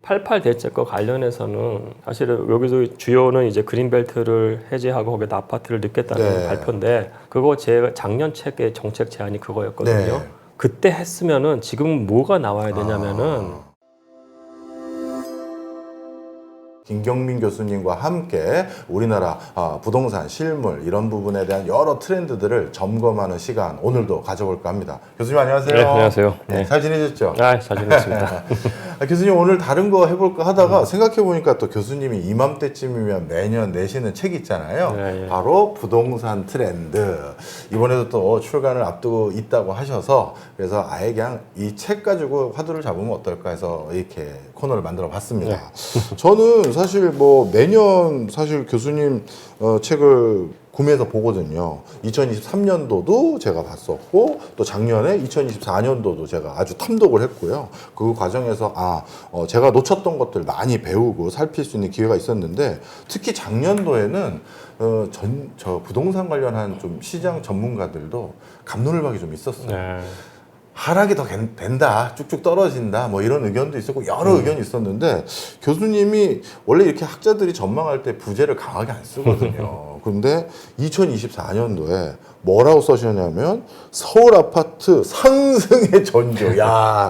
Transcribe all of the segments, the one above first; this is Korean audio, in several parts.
88 대책과 관련해서는 사실은 여기서 주요는 이제 그린벨트를 해제하고 거기다 아파트를 넣겠다는 발표인데 그거 제 작년 책의 정책 제안이 그거였거든요. 그때 했으면은 지금 뭐가 나와야 되냐면은 김경민 교수님과 함께 우리나라 부동산, 실물 이런 부분에 대한 여러 트렌드들을 점검하는 시간 오늘도 가져볼까 합니다. 교수님 안녕하세요. 네, 안녕하세요. 네, 잘 지내셨죠? 잘 지냈습니다. 교수님 오늘 다른 거 해볼까 하다가 생각해보니까 또 교수님이 이맘때쯤이면 매년 내시는 책 있잖아요. 바로 부동산 트렌드. 이번에도 또 출간을 앞두고 있다고 하셔서 그래서 아예 그냥 이 책 가지고 화두를 잡으면 어떨까 해서 이렇게 코너를 만들어 봤습니다. 저는 사실 뭐 매년 사실 교수님 책을 구매해서 보거든요. 2023년도도 제가 봤었고 또 작년에 2024년도도 제가 아주 탐독을 했고요. 그 과정에서 제가 놓쳤던 것들 많이 배우고 살필 수 있는 기회가 있었는데 특히 작년도에는 저 부동산 관련한 좀 시장 전문가들도 갑론을박이 좀 있었어요. 하락이 더 된다, 쭉쭉 떨어진다, 뭐 이런 의견도 있었고 여러 의견이 있었는데 교수님이 원래 이렇게 학자들이 전망할 때 부제를 강하게 안 쓰거든요. 그런데 2024년도에 뭐라고 써셨냐면 서울 아파트 상승의 전조. 야,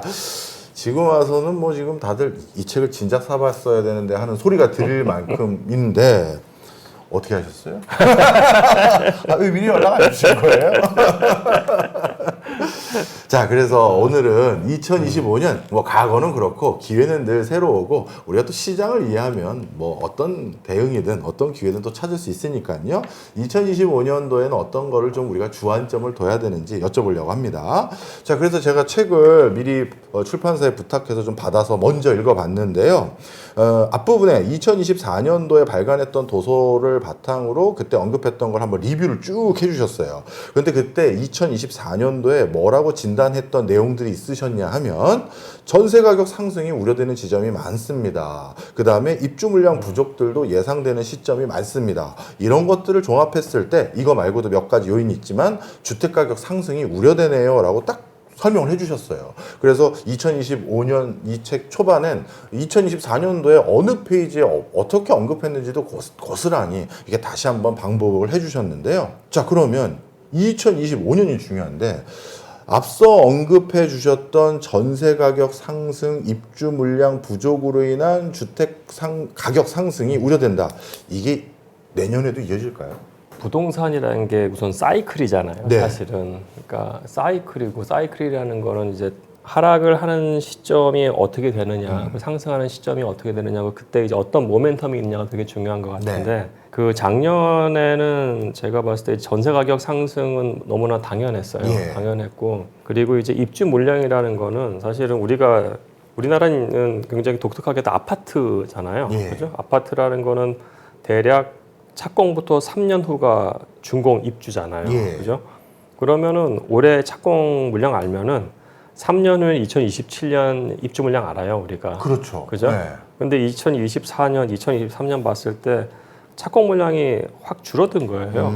지금 와서는 뭐 지금 다들 이 책을 진작 사봤어야 되는데 하는 소리가 들릴 만큼인데 어떻게 하셨어요? 왜 미리 연락 안 주신 거예요? 자, 그래서 오늘은 2025년, 뭐 과거는 그렇고 기회는 늘 새로우고 우리가 또 시장을 이해하면 뭐 어떤 대응이든 어떤 기회든 또 찾을 수 있으니까요. 2025년도에는 어떤 거를 좀 우리가 주안점을 둬야 되는지 여쭤보려고 합니다. 자, 그래서 제가 책을 미리 출판사에 부탁해서 좀 받아서 먼저 읽어봤는데요. 앞부분에 2024년도에 발간했던 도서를 바탕으로 그때 언급했던 걸 한번 리뷰를 쭉 해주셨어요. 그런데 그때 2024년도에 뭐라고 진단했던 내용들이 있으셨냐 하면 전세 가격 상승이 우려되는 지점이 많습니다. 그 다음에 입주 물량 부족들도 예상되는 시점이 많습니다. 이런 것들을 종합했을 때 이거 말고도 몇 가지 요인이 있지만 주택 가격 상승이 우려되네요 라고 딱 설명을 해주셨어요. 그래서 2025년 이 책 초반엔 2024년도에 어느 페이지에 어떻게 언급했는지도 고스란히 이게 다시 한번 방법을 해주셨는데요. 자, 그러면 2025년이 중요한데 앞서 언급해 주셨던 전세 가격 상승, 입주 물량 부족으로 인한 주택 가격 상승이 우려된다. 이게 내년에도 이어질까요? 부동산이라는 게 우선 사이클이잖아요. 사실은. 그러니까 사이클이라는 거는 이제 하락을 하는 시점이 어떻게 되느냐, 상승하는 시점이 어떻게 되느냐, 그때 이제 어떤 모멘텀이 있냐가 되게 중요한 것 같은데 그 작년에는 제가 봤을 때 전세 가격 상승은 너무나 당연했어요. 당연했고 그리고 이제 입주 물량이라는 거는 사실은 우리나라는 굉장히 독특하게 도 아파트잖아요. 그죠? 아파트라는 거는 대략 착공부터 3년 후가 준공 입주잖아요. 그죠? 그러면은 올해 착공 물량 알면은 3년 후에 2027년 입주 물량 알아요, 우리가. 그렇죠. 그죠? 근데 2024년, 2023년 봤을 때 착공 물량이 확 줄어든 거예요.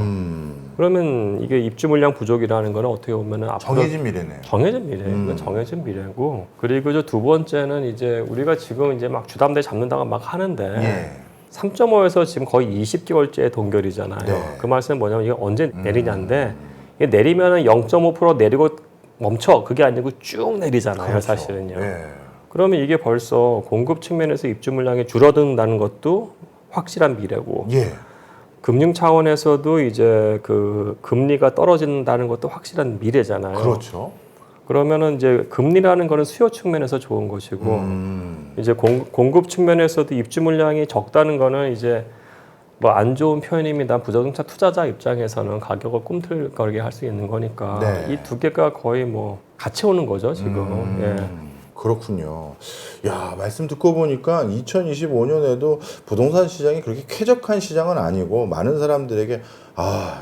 그러면 이게 입주 물량 부족이라는 거는 어떻게 보면은 정해진 미래네요. 정해진 미래. 이건 정해진 미래고. 그리고 저 두 번째는 이제 우리가 지금 이제 막 주담대 잡는다고 막 하는데 3.5에서 지금 거의 20개월째 동결이잖아요. 그 말씀은 뭐냐면 이게 언제 내리냐인데 이게 내리면은 0.5% 내리고 멈춰. 그게 아니고 쭉 내리잖아요. 그렇죠. 사실은요. 그러면 이게 벌써 공급 측면에서 입주 물량이 줄어든다는 것도 확실한 미래고 금융 차원에서도 이제 그 금리가 떨어진다는 것도 확실한 미래잖아요. 그렇죠. 그러면은 이제 금리라는 거는 수요 측면에서 좋은 것이고 이제 공급 측면에서도 입주 물량이 적다는 거는 이제 뭐 안 좋은 표현입니다. 부동산 투자자 입장에서는 가격을 꿈틀거리게 할 수 있는 거니까 이 두 개가 거의 뭐 같이 오는 거죠 지금. 그렇군요. 야, 말씀 듣고 보니까 2025년에도 부동산 시장이 그렇게 쾌적한 시장은 아니고 많은 사람들에게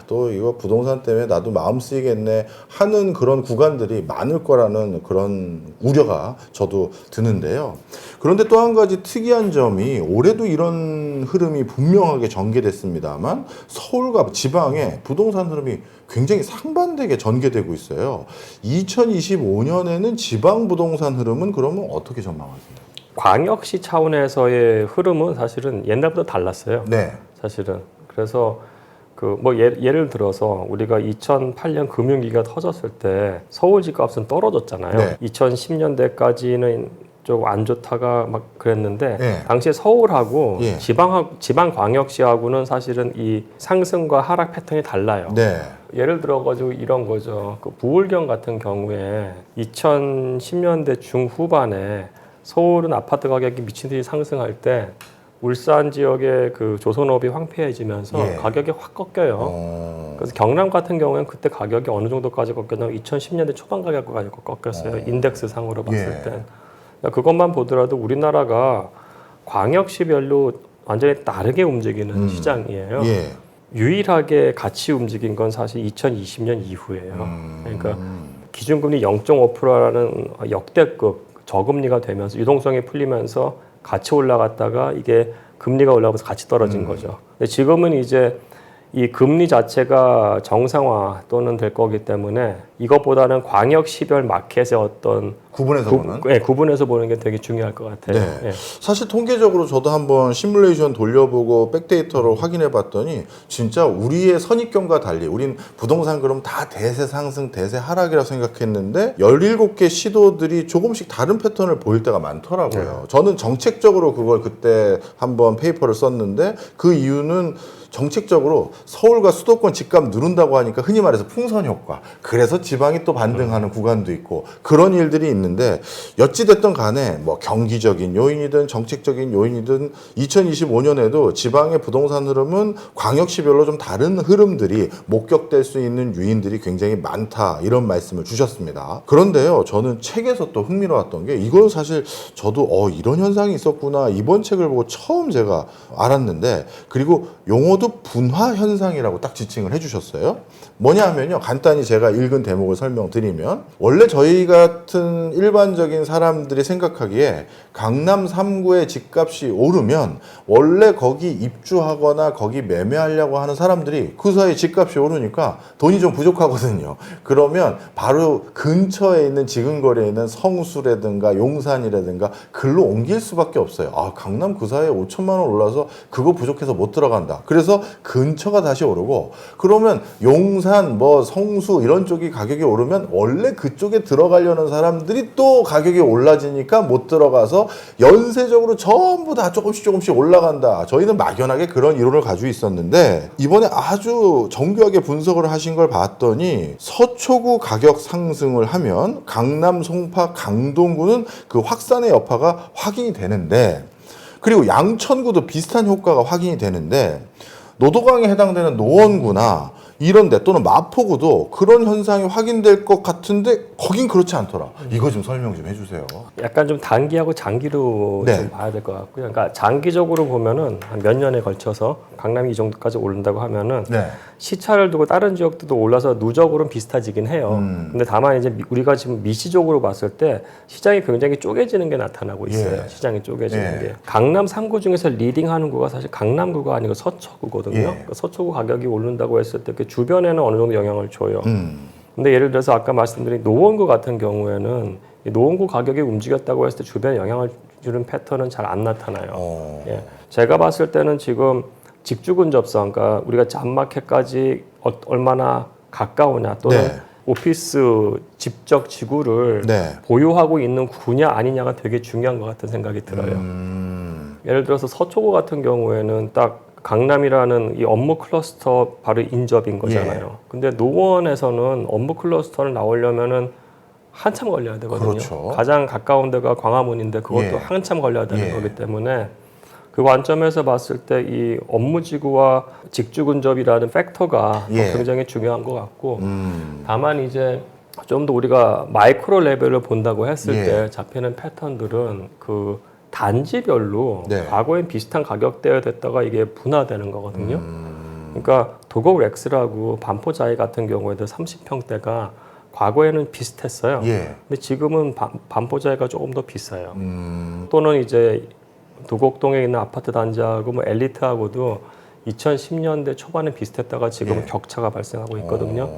또 이거 부동산 때문에 나도 마음 쓰이겠네 하는 그런 구간들이 많을 거라는 그런 우려가 저도 드는데요. 그런데 또 한 가지 특이한 점이 올해도 이런 흐름이 분명하게 전개됐습니다만 서울과 지방의 부동산 흐름이 굉장히 상반되게 전개되고 있어요. 2025년에는 지방 부동산 흐름은 그러면 어떻게 전망하세요? 광역시 차원에서의 흐름은 사실은 옛날부터 달랐어요. 네. 사실은. 그래서 그 뭐 예를 들어서 우리가 2008년 금융위기가 터졌을 때 서울 집값은 떨어졌잖아요. 네. 2010년대까지는 좀 안 좋다가 막 그랬는데 네. 당시에 서울하고 예. 지방 광역시하고는 사실은 이 상승과 하락 패턴이 달라요. 네. 예를 들어가지고 이런 거죠. 그 부울경 같은 경우에 2010년대 중후반에 서울은 아파트 가격이 미친 듯이 상승할 때 울산 지역의 그 조선업이 황폐해지면서 예. 가격이 확 꺾여요. 그래서 경남 같은 경우에는 그때 가격이 어느 정도까지 꺾였냐면 2010년대 초반 가격까지 꺾였어요. 인덱스 상으로 봤을 예. 때. 그러니까 그것만 보더라도 우리나라가 광역시별로 완전히 다르게 움직이는 시장이에요. 예. 유일하게 같이 움직인 건 사실 2020년 이후예요. 그러니까 기준금리 0.5%라는 역대급 저금리가 되면서 유동성이 풀리면서 같이 올라갔다가 이게 금리가 올라가면서 같이 떨어진 거죠. 근데 지금은 이제 이 금리 자체가 정상화 또는 될 거기 때문에 이것보다는 광역시별 마켓의 어떤 구분해서 보는? 구분해서 보는 게 되게 중요할 것 같아요. 네. 예. 사실 통계적으로 저도 한번 시뮬레이션 돌려보고 백데이터로 확인해 봤더니 진짜 우리의 선입견과 달리 우린 부동산 그럼 다 대세 상승, 대세 하락이라 생각했는데 17개 시도들이 조금씩 다른 패턴을 보일 때가 많더라고요. 저는 정책적으로 그걸 그때 한번 페이퍼를 썼는데 그 이유는 정책적으로 서울과 수도권 집값 누른다고 하니까 흔히 말해서 풍선 효과. 그래서 지방이 또 반등하는 구간도 있고 그런 일들이 있는데 어찌됐든 간에 뭐 경기적인 요인이든 정책적인 요인이든 2025년에도 지방의 부동산 흐름은 광역시별로 좀 다른 흐름들이 목격될 수 있는 요인들이 굉장히 많다 이런 말씀을 주셨습니다. 그런데요 저는 책에서 또 흥미로웠던 게 이건 사실 저도 이런 현상이 있었구나 이번 책을 보고 처음 제가 알았는데 그리고 용어도 분화 현상이라고 딱 지칭을 해주셨어요. 뭐냐 하면요 간단히 제가 읽은 대목을 설명드리면 원래 저희 같은 일반적인 사람들이 생각하기에 강남 3구의 집값이 오르면 원래 거기 입주하거나 거기 매매하려고 하는 사람들이 그 사이에 집값이 오르니까 돈이 좀 부족하거든요. 그러면 바로 근처에 있는 지근거리에 있는 성수라든가 용산이라든가 글로 옮길 수밖에 없어요. 강남 그 사이에 5천만 원 올라서 그거 부족해서 못 들어간다. 그래서 근처가 다시 오르고 그러면 용산 뭐 성수 이런 쪽이 가격이 오르면 원래 그쪽에 들어가려는 사람들이 또 가격이 올라지니까 못 들어가서 연쇄적으로 전부 다 조금씩 올라간다. 저희는 막연하게 그런 이론을 가지고 있었는데 이번에 아주 정교하게 분석을 하신 걸 봤더니 서초구 가격 상승을 하면 강남, 송파, 강동구는 그 확산의 여파가 확인이 되는데 그리고 양천구도 비슷한 효과가 확인이 되는데 노도강에 해당되는 노원구나 이런데 또는 마포구도 그런 현상이 확인될 것 같은데 거긴 그렇지 않더라. 이거 좀 설명 좀 해주세요. 약간 좀 단기하고 장기로 네. 좀 봐야 될 것 같고요. 그러니까 장기적으로 보면은 한 몇 년에 걸쳐서 강남이 이 정도까지 오른다고 하면은 네. 시차를 두고 다른 지역들도 올라서 누적으로는 비슷해지긴 해요. 근데 다만 이제 우리가 지금 미시적으로 봤을 때 시장이 굉장히 쪼개지는 게 나타나고 있어요. 예. 시장이 쪼개지는 예. 게. 강남 3구 중에서 리딩하는 구가 사실 강남구가 아니고 서초구거든요. 예. 그러니까 서초구 가격이 오른다고 했을 때 그 주변에는 어느 정도 영향을 줘요. 근데 예를 들어서 아까 말씀드린 노원구 같은 경우에는 이 노원구 가격이 움직였다고 했을 때 주변에 영향을 주는 패턴은 잘 안 나타나요. 예. 제가 봤을 때는 지금 직주 근접성, 그러니까 우리가 잡마켓까지 얼마나 가까우냐 또는 네. 오피스 집적 지구를 네. 보유하고 있는 구냐 아니냐가 되게 중요한 것 같은 생각이 들어요. 예를 들어서 서초구 같은 경우에는 딱 강남이라는 이 업무 클러스터 바로 인접인 거잖아요. 예. 근데 노원에서는 업무 클러스터를 나오려면은 한참 걸려야 되거든요. 그렇죠. 가장 가까운 데가 광화문인데 그것도 예. 한참 걸려야 되는 예. 거기 때문에 그 관점에서 봤을 때 이 업무지구와 직주근접이라는 팩터가 예. 굉장히 중요한 것 같고 다만 이제 좀 더 우리가 마이크로 레벨을 본다고 했을 예. 때 잡히는 패턴들은 그 단지별로 네. 과거엔 비슷한 가격대에 됐다가 이게 분화되는 거거든요. 그러니까 도곡 렉스라고 반포자이 같은 경우에도 30평대가 과거에는 비슷했어요. 예. 근데 지금은 반포자이가 조금 더 비싸요. 또는 이제 도곡동에 있는 아파트 단지하고 뭐 엘리트하고도 2010년대 초반에 비슷했다가 지금은 예. 격차가 발생하고 있거든요.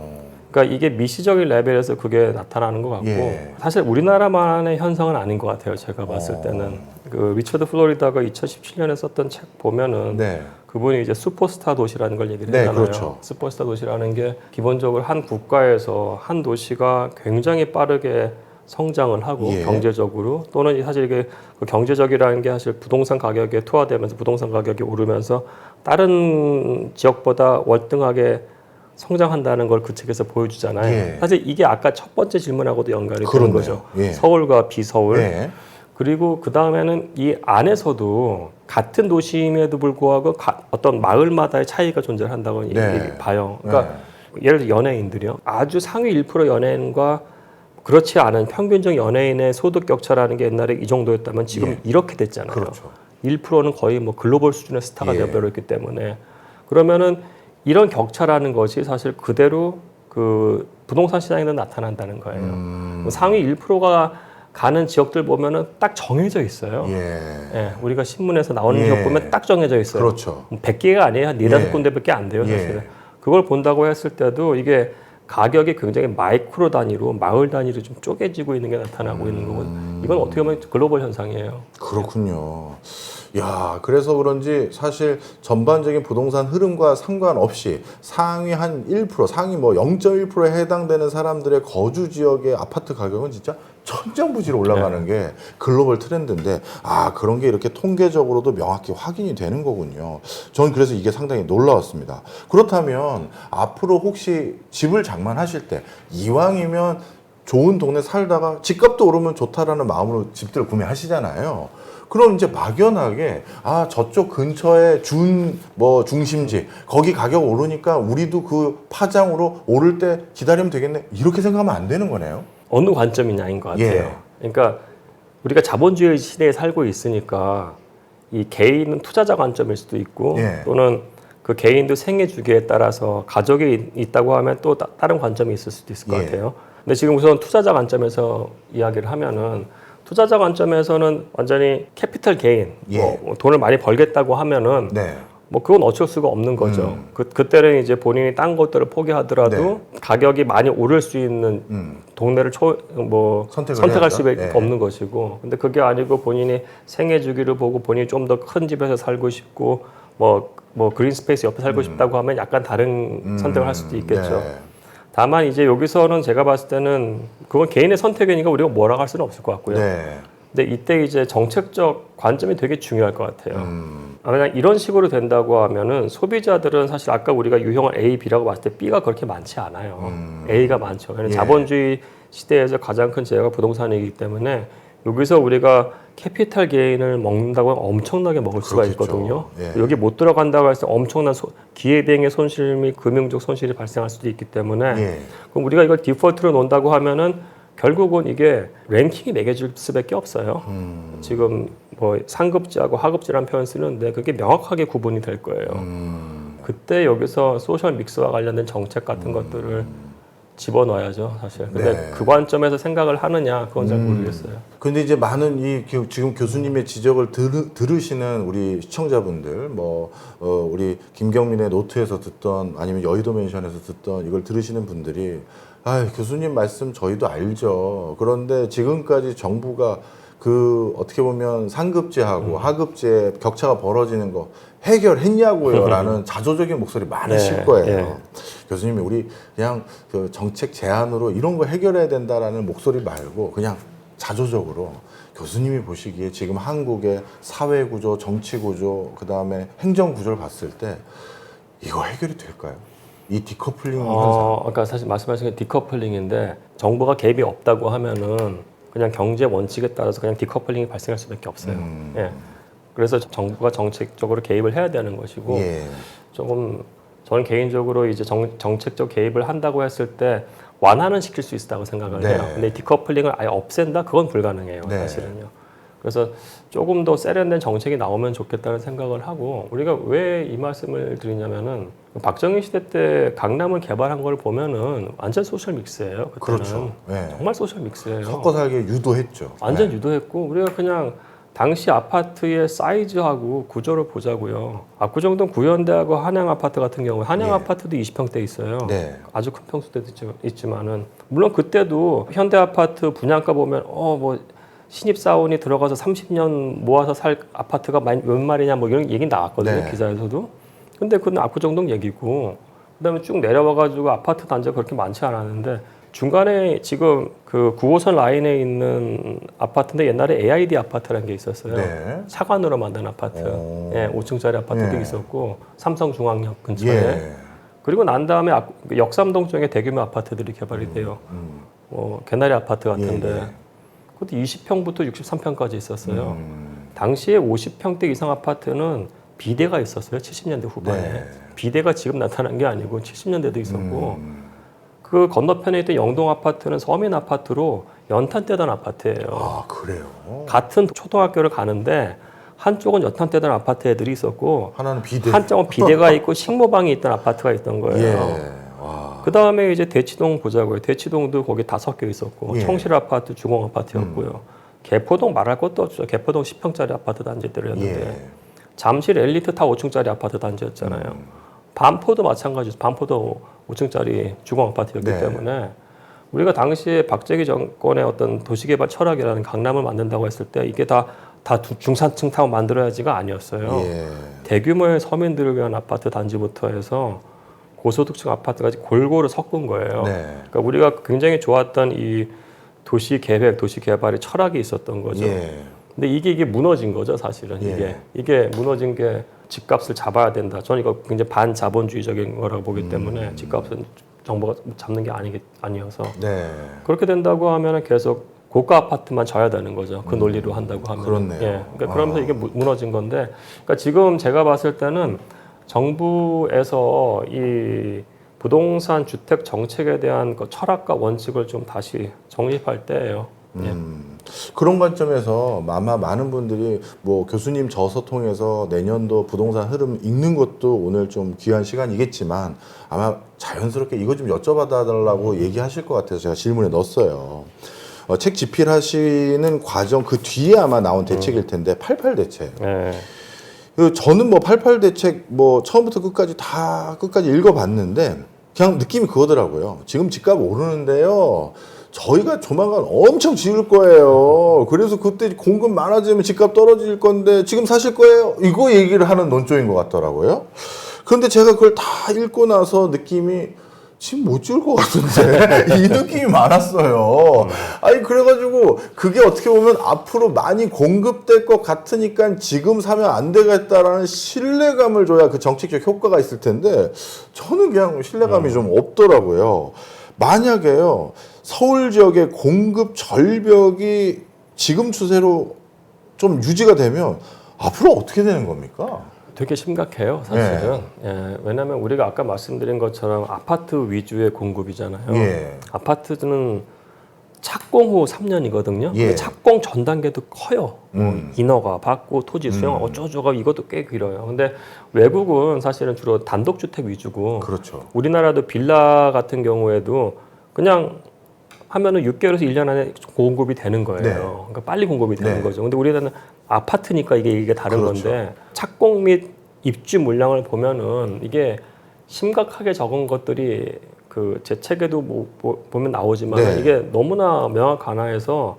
그러니까 이게 미시적인 레벨에서 그게 나타나는 것 같고 예. 사실 우리나라만의 현상은 아닌 것 같아요. 제가 봤을 때는. 그 리처드 플로리다가 2017년에 썼던 책 보면은 네. 그분이 이제 슈퍼스타 도시라는 걸 얘기를 네, 했잖아요. 그렇죠. 슈퍼스타 도시라는 게 기본적으로 한 국가에서 한 도시가 굉장히 빠르게 성장을 하고 예. 경제적으로 또는 사실 이게 그 경제적이라는 게 사실 부동산 가격에 투하되면서 부동산 가격이 오르면서 다른 지역보다 월등하게 성장한다는 걸 그 책에서 보여주잖아요. 예. 사실 이게 아까 첫 번째 질문하고도 연관이 되는 그렇네요. 거죠. 예. 서울과 비서울. 예. 그리고 그 다음에는 이 안에서도 같은 도시임에도 불구하고 어떤 마을마다의 차이가 존재한다고 네. 봐요. 그러니까 예를 들어 연예인들이요. 아주 상위 1% 연예인과 그렇지 않은 평균적 연예인의 소득 격차라는 게 옛날에 이 정도였다면 지금 예. 이렇게 됐잖아요. 그렇죠. 1%는 거의 뭐 글로벌 수준의 스타가 예. 되어버렸기 때문에 그러면은 이런 격차라는 것이 사실 그대로 그 부동산 시장에도 나타난다는 거예요. 상위 1%가 가는 지역들 보면은 딱 정해져 있어요. 예. 예, 우리가 신문에서 나오는 예. 지역 보면 딱 정해져 있어요. 그렇죠. 100개가 아니에요. 한 4, 예. 5군데밖에 안 돼요. 예. 사실은. 그걸 본다고 했을 때도 이게 가격이 굉장히 마이크로 단위로 마을 단위로 좀 쪼개지고 있는 게 나타나고 있는 거고 이건 어떻게 보면 글로벌 현상이에요. 그렇군요. 야, 그래서 그런지 사실 전반적인 부동산 흐름과 상관없이 상위 한 1%, 상위 뭐 0.1%에 해당되는 사람들의 거주 지역의 아파트 가격은 진짜 천정부지로 올라가는 게 글로벌 트렌드인데, 아, 그런 게 이렇게 통계적으로도 명확히 확인이 되는 거군요. 저는 그래서 이게 상당히 놀라웠습니다. 그렇다면 앞으로 혹시 집을 장만하실 때 이왕이면 좋은 동네 살다가 집값도 오르면 좋다라는 마음으로 집들을 구매하시잖아요. 그럼 이제 막연하게 아, 저쪽 근처에 중심지 거기 가격 오르니까 우리도 그 파장으로 오를 때 기다리면 되겠네, 이렇게 생각하면 안 되는 거네요. 어느 관점이냐인 것 같아요. 예. 그러니까 우리가 자본주의 시대에 살고 있으니까 이 개인은 투자자 관점일 수도 있고 예. 또는 그 개인도 생애 주기에 따라서 가족이 있다고 하면 또 다른 관점이 있을 수도 있을 것 예. 같아요. 근데 지금 우선 투자자 관점에서 이야기를 하면은 투자자 관점에서는 완전히 캐피털 게인, 예. 뭐 돈을 많이 벌겠다고 하면은 네. 뭐 그건 어쩔 수가 없는 거죠. 그때는 이제 본인이 딴 것들을 포기하더라도 네. 가격이 많이 오를 수 있는 동네를 선택할 해야죠. 수밖에 네. 없는 것이고, 근데 그게 아니고 본인이 생애 주기를 보고 본인이 좀 더 큰 집에서 살고 싶고 뭐 그린 스페이스 옆에 살고 싶다고 하면 약간 다른 선택을 할 수도 있겠죠. 네. 다만 이제 여기서는 제가 봤을 때는 그건 개인의 선택이니까 우리가 뭐라고 할 수는 없을 것 같고요. 네. 근데 이때 이제 정책적 관점이 되게 중요할 것 같아요. 만약 이런 식으로 된다고 하면은 소비자들은 사실 아까 우리가 유형을 A, B라고 봤을 때 B가 그렇게 많지 않아요. A가 많죠. 왜냐하면 예. 자본주의 시대에서 가장 큰 재화가 부동산이기 때문에 여기서 우리가 캐피탈 게인을 먹는다고 하면 엄청나게 먹을 수가 그렇겠죠. 있거든요. 예. 여기 못 들어간다고 해서 엄청난 기회비행의 손실 및 금융적 손실이 발생할 수도 있기 때문에 예. 그럼 우리가 이걸 디폴트로 놓는다고 하면은 결국은 이게 랭킹이 매겨질 수밖에 없어요. 지금 뭐 상급지하고 하급지라는 표현 쓰는데 그게 명확하게 구분이 될 거예요. 그때 여기서 소셜 믹스와 관련된 정책 같은 것들을 집어넣어야죠, 사실. 근데 네. 그 관점에서 생각을 하느냐, 그건 잘 모르겠어요. 근데 이제 많은 지금 교수님의 지적을 들으시는 우리 시청자분들, 우리 김경민의 노트에서 듣던 아니면 여의도 멘션에서 듣던 이걸 들으시는 분들이, 아, 교수님 말씀 저희도 알죠. 그런데 지금까지 정부가 그 어떻게 보면 상급제하고 하급제 격차가 벌어지는 거 해결했냐고요? 라는 자조적인 목소리 많으실 네, 거예요. 네. 교수님이 우리 그냥 그 정책 제안으로 이런 거 해결해야 된다라는 목소리 말고 그냥 자조적으로 교수님이 보시기에 지금 한국의 사회 구조, 정치 구조, 그 다음에 행정 구조를 봤을 때 이거 해결이 될까요? 이 디커플링 현상. 아까 사실 말씀하신 게 디커플링인데 정부가 개입이 없다고 하면은 그냥 경제 원칙에 따라서 그냥 디커플링이 발생할 수밖에 없어요. 예. 그래서 정부가 정책적으로 개입을 해야 되는 것이고 예. 조금 저는 개인적으로 이제 정책적 개입을 한다고 했을 때 완화는 시킬 수 있다고 생각을 네. 해요. 근데 디커플링을 아예 없앤다? 그건 불가능해요. 네. 사실은요. 그래서 조금 더 세련된 정책이 나오면 좋겠다는 생각을 하고 우리가 왜 이 말씀을 드리냐면은 박정희 시대 때 강남을 개발한 걸 보면은 완전 소셜 믹스예요. 그때는. 그렇죠. 네. 정말 소셜 믹스예요. 섞어 살게 유도했죠. 완전 네. 유도했고 우리가 그냥 당시 아파트의 사이즈하고 구조를 보자고요. 압구정동 구현대하고 한양 아파트 같은 경우에 한양 예. 아파트도 20평대 있어요. 네. 아주 큰 평수대도 있지만은 물론 그때도 현대 아파트 분양가 보면 뭐 신입사원이 들어가서 30년 모아서 살 아파트가 몇 말이냐 뭐 이런 얘기 나왔거든요. 네. 기사에서도. 근데 그건 압구정동 얘기고 그다음에 쭉 내려와가지고 아파트 단지가 그렇게 많지 않았는데 중간에 지금 그 9호선 라인에 있는 아파트인데 옛날에 AID 아파트라는 게 있었어요. 네. 차관으로 만든 아파트. 오. 예, 5층짜리 아파트도 예. 있었고 삼성중앙역 근처에. 예. 그리고 난 다음에 역삼동 쪽에 대규모 아파트들이 개발이 돼요. 개나리 아파트 같은데 예. 그것도 20평부터 63평까지 있었어요. 당시에 50평대 이상 아파트는 비대가 있었어요. 70년대 후반에. 네. 비대가 지금 나타난 게 아니고 70년대도 있었고 그 건너편에 있던 영동 아파트는 서민 아파트로 연탄 떼던 아파트예요. 아, 그래요? 같은 초등학교를 가는데 한쪽은 연탄 떼던 아파트 애들이 있었고 하나는 비대. 한쪽은 비대가 있고 식모방이 있던 아파트가 있던 거예요. 예. 와. 그 다음에 이제 대치동 보자고요. 대치동도 거기 다 섞여 있었고 예. 청실 아파트, 주공 아파트였고요. 개포동 말할 것도 없죠. 개포동 10평짜리 아파트 단지들이었는데 예. 잠실 엘리트 타 5층짜리 아파트 단지였잖아요. 반포도 마찬가지죠. 반포도 5층짜리 주공 아파트였기 네. 때문에 우리가 당시에 박재기 정권의 어떤 도시개발 철학이라는 강남을 만든다고 했을 때 이게 다 중산층 타워 만들어야지가 아니었어요. 예. 대규모의 서민들을 위한 아파트 단지부터 해서 고소득층 아파트까지 골고루 섞은 거예요. 네. 그러니까 우리가 굉장히 좋았던 이 도시 계획, 도시 개발의 철학이 있었던 거죠. 예. 근데 이게 무너진 거죠, 사실은. 예. 이게 무너진 게 집값을 잡아야 된다. 저는 이거 굉장히 반자본주의적인 거라고 보기 때문에 집값은 정부가 잡는 게 아니어서 네. 그렇게 된다고 하면 계속 고가 아파트만 져야 되는 거죠. 그 논리로 한다고 하면. 그렇네요. 예. 그러니까 그러면서 이게 무너진 건데, 그러니까 지금 제가 봤을 때는 정부에서 이 부동산 주택 정책에 대한 그 철학과 원칙을 좀 다시 정립할 때예요. 예. 그런 관점에서 아마 많은 분들이 뭐 교수님 저서 통해서 내년도 부동산 흐름 읽는 것도 오늘 좀 귀한 시간이겠지만 아마 자연스럽게 이거 좀 여쭤봐 달라고 얘기하실 것 같아서 제가 질문에 넣었어요. 책 집필하시는 과정 그 뒤에 아마 나온 대책일 텐데 88 대책. 예. 저는 뭐 88 대책 뭐 처음부터 끝까지 읽어봤는데 그냥 느낌이 그거더라고요. 지금 집값 오르는데요. 저희가 조만간 엄청 지을 거예요. 그래서 그때 공급 많아지면 집값 떨어질 건데 지금 사실 거예요. 이거 얘기를 하는 논조인 것 같더라고요. 그런데 제가 그걸 다 읽고 나서 느낌이 지금 못 지을 것 같은데 이 느낌이 많았어요. 아니 그래가지고 그게 어떻게 보면 앞으로 많이 공급될 것 같으니까 지금 사면 안 되겠다라는 신뢰감을 줘야 그 정책적 효과가 있을 텐데 저는 그냥 신뢰감이 좀 없더라고요. 만약에요 서울 지역의 공급 절벽이 지금 추세로 좀 유지가 되면 앞으로 어떻게 되는 겁니까? 되게 심각해요, 사실은. 예, 왜냐하면 우리가 아까 말씀드린 것처럼 아파트 위주의 공급이잖아요. 예. 아파트는 착공 후 3년이거든요. 예. 착공 전 단계도 커요. 인허가 받고 토지 수용 어쩌고저쩌고 이것도 꽤 길어요. 근데 외국은 사실은 주로 단독주택 위주고 그렇죠. 우리나라도 빌라 같은 경우에도 그냥 하면은 6개월에서 1년 안에 공급이 되는 거예요. 네. 그러니까 빨리 공급이 되는 네. 거죠. 근데 우리나라는 아파트니까 이게 다른 그렇죠. 건데 착공 및 입주 물량을 보면은 이게 심각하게 적은 것들이 그 제 책에도 보면 나오지만 네. 이게 너무나 명확하나해서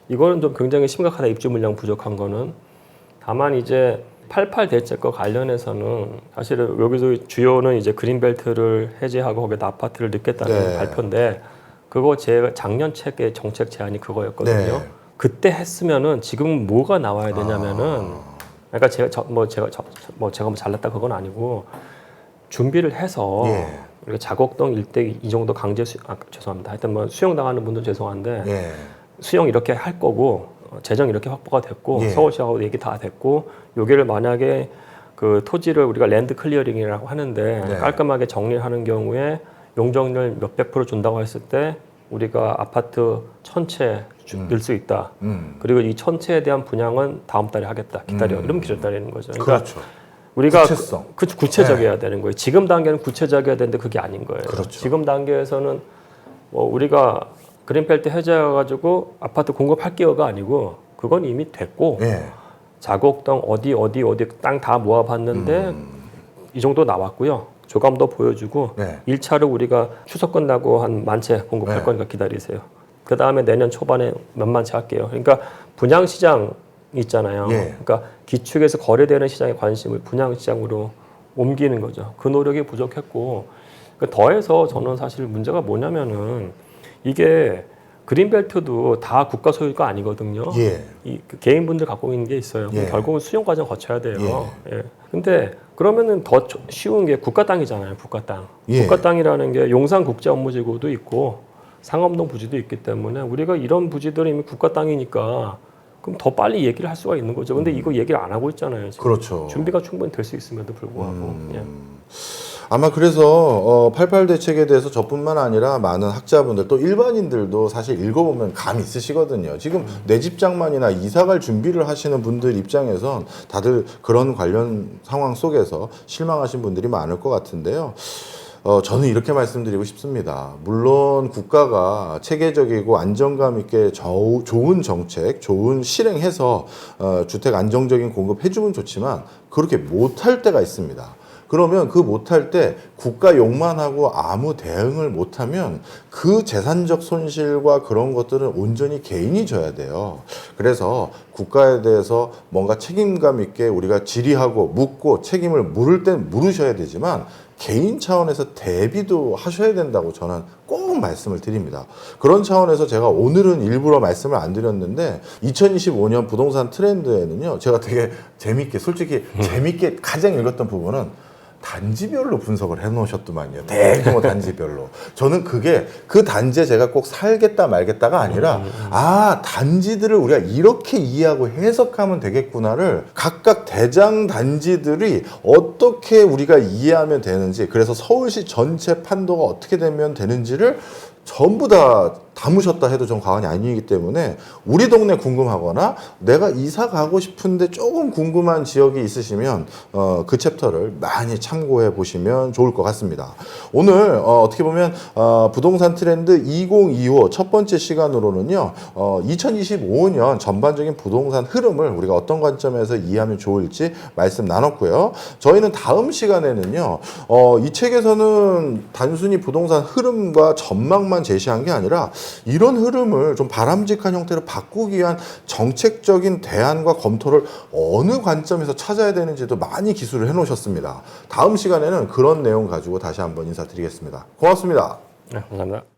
이거는 좀 굉장히 심각하다. 입주 물량 부족한 거는. 다만 이제 88 대책과 관련해서는 사실은 여기서 주요는 이제 그린벨트를 해제하고 거기다 아파트를 넣겠다는 네. 발표인데 그거 제 작년 책의 정책 제안이 그거였거든요. 네. 그때 했으면은 지금 뭐가 나와야 되냐면은 그러니까 제가 뭐 잘났다 그건 아니고 준비를 해서 예. 우리가 자곡동 일대 이 정도 강제 죄송합니다. 하여튼 뭐 수용 당하는 분들 죄송한데 예. 수용 이렇게 할 거고 재정 이렇게 확보가 됐고 예. 서울시하고 얘기 다 됐고 여기를 만약에 그 토지를 우리가 랜드 클리어링이라고 하는데 네. 깔끔하게 정리하는 경우에 용적률 몇백 프로 준다고 했을 때 우리가 아파트 1000채 늘 수 있다. 그리고 이 1000채에 대한 분양은 다음 달에 하겠다. 기다려. 이러면 기다리는 거죠. 그러니까 그렇죠. 우리가 구체성. 구체적이어야 되는 거예요. 지금 단계는 구체적이어야 되는데 그게 아닌 거예요. 그렇죠. 지금 단계에서는 뭐 우리가 그린벨트 해제해가지고 아파트 공급할게요가 아니고 그건 이미 됐고 예. 자곡동 어디 땅 다 모아봤는데 이 정도 나왔고요. 조감도 보여주고 네. 1차로 우리가 추석 끝나고 한 10,000채 공급할 네. 거니까 기다리세요. 그 다음에 내년 초반에 만만치 할게요. 그러니까 분양 시장 있잖아요. 예. 그러니까 기축에서 거래되는 시장의 관심을 분양 시장으로 옮기는 거죠. 그 노력이 부족했고 그러니까 더해서 저는 사실 문제가 뭐냐면은 이게 그린벨트도 다 국가 소유가 아니거든요. 예. 그 개인분들 갖고 있는 게 있어요. 예. 결국은 수용 과정 거쳐야 돼요. 예. 근데 그러면은 더 쉬운 게 국가 땅이잖아요. 국가 땅. 예. 국가 땅이라는 게 용산 국제 업무지구도 있고 상암동 부지도 있기 때문에 우리가 이런 부지들이 이미 국가 땅이니까 그럼 더 빨리 얘기를 할 수가 있는 거죠. 근데 이거 얘기를 안 하고 있잖아요. 지금. 그렇죠. 준비가 충분히 될 수 있음에도 불구하고. 예. 아마 그래서 88 대책에 대해서 저뿐만 아니라 많은 학자분들 또 일반인들도 사실 읽어보면 감이 있으시거든요. 지금 내 집장만이나 이사갈 준비를 하시는 분들 입장에선 다들 그런 관련 상황 속에서 실망하신 분들이 많을 것 같은데요. 저는 이렇게 말씀드리고 싶습니다. 물론 국가가 체계적이고 안정감 있게 좋은 정책, 좋은 실행해서 주택 안정적인 공급해주면 좋지만 그렇게 못할 때가 있습니다. 그러면 그 못할 때 국가 욕만 하고 아무 대응을 못하면 그 재산적 손실과 그런 것들은 온전히 개인이 져야 돼요. 그래서 국가에 대해서 뭔가 책임감 있게 우리가 질의하고 묻고 책임을 물을 땐 물으셔야 되지만 개인 차원에서 대비도 하셔야 된다고 저는 꼭 말씀을 드립니다. 그런 차원에서 제가 오늘은 일부러 말씀을 안 드렸는데 2025년 부동산 트렌드에는요, 제가 되게 재밌게, 솔직히 재밌게 가장 읽었던 부분은 단지별로 분석을 해놓으셨더만요. 대규모 단지별로. 저는 그게 그 단지에 제가 꼭 살겠다 말겠다가 아니라 단지들을 우리가 이렇게 이해하고 해석하면 되겠구나를 각각 대장 단지들이 어떻게 우리가 이해하면 되는지, 그래서 서울시 전체 판도가 어떻게 되면 되는지를 전부 다 담으셨다 해도 좀 과언이 아니기 때문에 우리 동네 궁금하거나 내가 이사 가고 싶은데 조금 궁금한 지역이 있으시면 그 챕터를 많이 참고해 보시면 좋을 것 같습니다. 오늘 어떻게 보면 부동산 트렌드 2025 첫 번째 시간으로는요, 2025년 전반적인 부동산 흐름을 우리가 어떤 관점에서 이해하면 좋을지 말씀 나눴고요. 저희는 다음 시간에는요, 이 책에서는 단순히 부동산 흐름과 전망만 제시한 게 아니라 이런 흐름을 좀 바람직한 형태로 바꾸기 위한 정책적인 대안과 검토를 어느 관점에서 찾아야 되는지도 많이 기술을 해놓으셨습니다. 다음 시간에는 그런 내용 가지고 다시 한번 인사드리겠습니다. 고맙습니다. 네, 감사합니다.